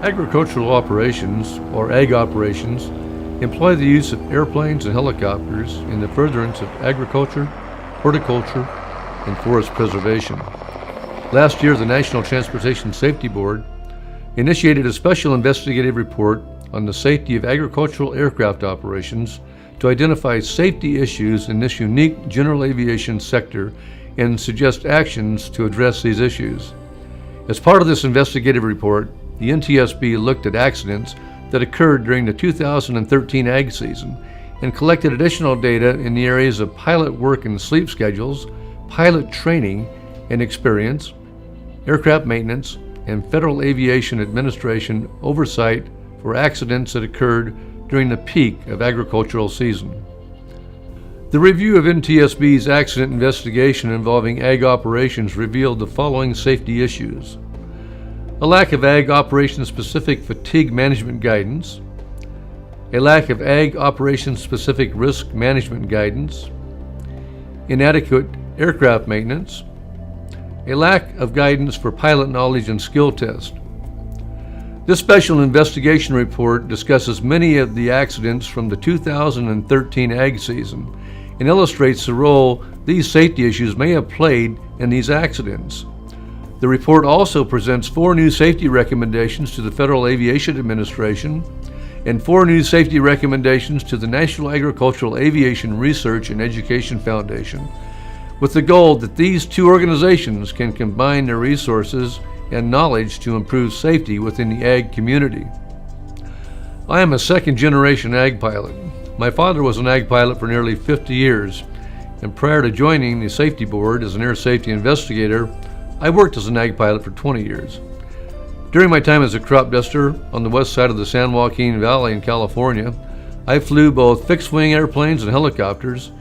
Agricultural operations, or ag operations, employ the use of airplanes and helicopters in the furtherance of agriculture, horticulture, and forest preservation. Last year, the National Transportation Safety Board initiated a special investigative report on the safety of agricultural aircraft operations to identify safety issues in this unique general aviation sector and suggest actions to address these issues. As part of this investigative report, the NTSB looked at accidents that occurred during the 2013 ag season and collected additional data in the areas of pilot work and sleep schedules, pilot training and experience, aircraft maintenance, and Federal Aviation Administration oversight for accidents that occurred during the peak of agricultural season. The review of NTSB's accident investigation involving ag operations revealed the following safety issues: a lack of ag operation-specific fatigue management guidance, a lack of ag operation-specific risk management guidance, inadequate aircraft maintenance, a lack of guidance for pilot knowledge and skill test. This special investigation report discusses many of the accidents from the 2013 ag season and illustrates the role these safety issues may have played in these accidents. The report also presents 4 new safety recommendations to the Federal Aviation Administration and 4 new safety recommendations to the National Agricultural Aviation Research and Education Foundation, with the goal that these 2 organizations can combine their resources and knowledge to improve safety within the ag community. I am a second-generation ag pilot. My father was an ag pilot for nearly 50 years, and prior to joining the Safety Board as an air safety investigator, I worked as an ag pilot for 20 years. During my time as a crop duster on the west side of the San Joaquin Valley in California, I flew both fixed-wing airplanes and helicopters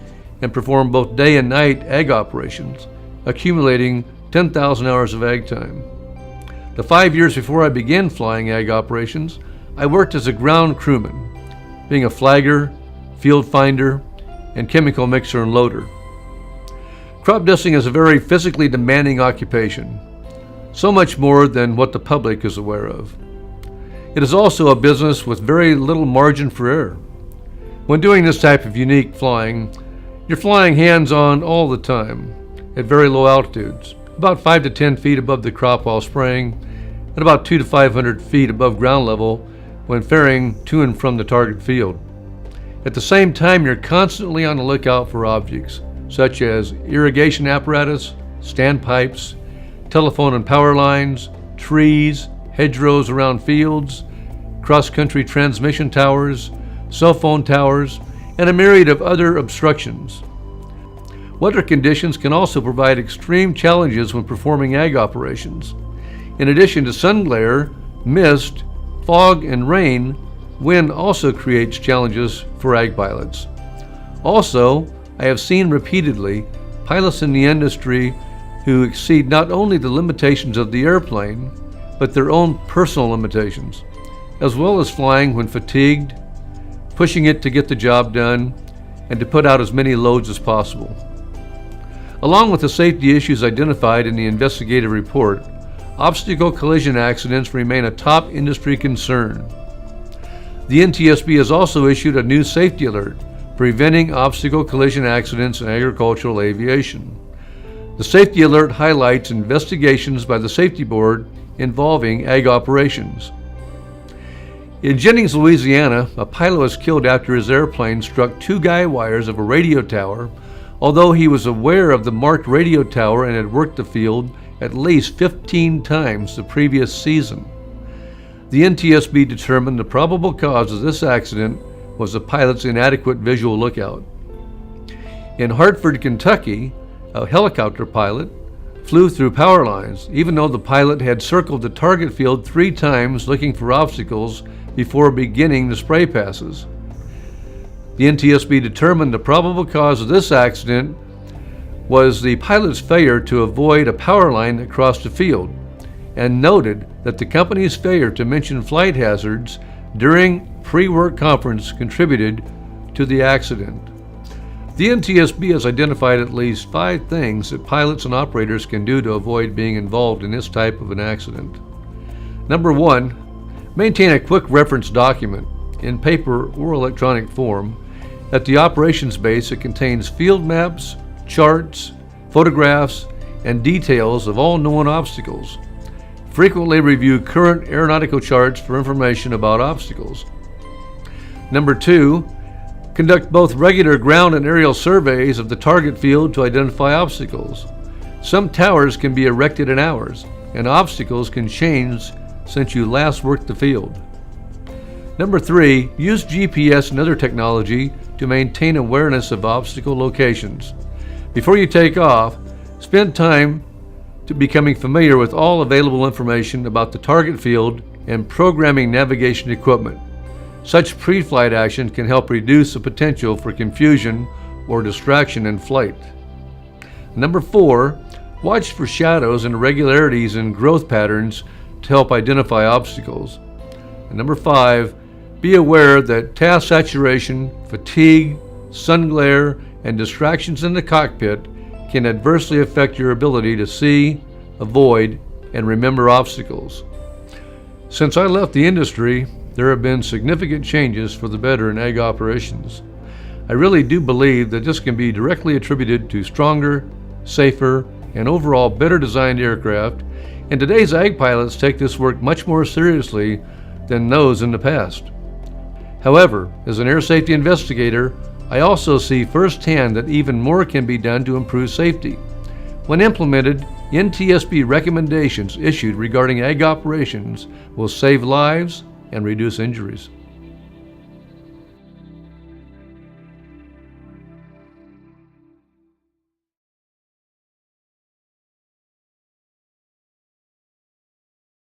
and performed both day and night ag operations, accumulating 10,000 hours of ag time. The 5 years before I began flying ag operations, I worked as a ground crewman, being a flagger, field finder, and chemical mixer and loader. Crop dusting is a very physically demanding occupation, so much more than what the public is aware of. It is also a business with very little margin for error. When doing this type of unique flying, you're flying hands-on all the time at very low altitudes, about 5 to 10 feet above the crop while spraying, and about 200 to 500 feet above ground level when ferrying to and from the target field. At the same time, you're constantly on the lookout for objects, such as irrigation apparatus, standpipes, telephone and power lines, trees, hedgerows around fields, cross-country transmission towers, cell phone towers, and a myriad of other obstructions. Weather conditions can also provide extreme challenges when performing ag operations. In addition to sun glare, mist, fog, and rain, wind also creates challenges for ag pilots. Also, I have seen repeatedly pilots in the industry who exceed not only the limitations of the airplane, but their own personal limitations, as well as flying when fatigued, pushing it to get the job done, and to put out as many loads as possible. Along with the safety issues identified in the investigative report, obstacle collision accidents remain a top industry concern. The NTSB has also issued a new safety alert, preventing obstacle collision accidents in agricultural aviation. The safety alert highlights investigations by the Safety Board involving ag operations. In Jennings, Louisiana, a pilot was killed after his airplane struck 2 guy wires of a radio tower, although he was aware of the marked radio tower and had worked the field at least 15 times the previous season. The NTSB determined the probable cause of this accident was the pilot's inadequate visual lookout. In Hartford, Kentucky, a helicopter pilot flew through power lines, even though the pilot had circled the target field 3 times looking for obstacles before beginning the spray passes. The NTSB determined the probable cause of this accident was the pilot's failure to avoid a power line that crossed the field, and noted that the company's failure to mention flight hazards during pre-work conference contributed to the accident. The NTSB has identified at least 5 things that pilots and operators can do to avoid being involved in this type of an accident. Number 1, Maintain a quick reference document in paper or electronic form. At the operations base, it contains field maps, charts, photographs, and details of all known obstacles. Frequently review current aeronautical charts for information about obstacles. Number 2, conduct both regular ground and aerial surveys of the target field to identify obstacles. Some towers can be erected in hours, and obstacles can change since you last worked the field. Number 3, use GPS and other technology to maintain awareness of obstacle locations. Before you take off, spend time to becoming familiar with all available information about the target field and programming navigation equipment. Such pre-flight action can help reduce the potential for confusion or distraction in flight. Number 4, watch for shadows and irregularities in growth patterns to help identify obstacles. And number 5, be aware that task saturation, fatigue, sun glare, and distractions in the cockpit can adversely affect your ability to see, avoid, and remember obstacles. Since I left the industry, there have been significant changes for the better in ag operations. I really do believe that this can be directly attributed to stronger, safer, and overall better designed aircraft, and today's ag pilots take this work much more seriously than those in the past. However, as an air safety investigator, I also see firsthand that even more can be done to improve safety. When implemented, NTSB recommendations issued regarding ag operations will save lives and reduce injuries.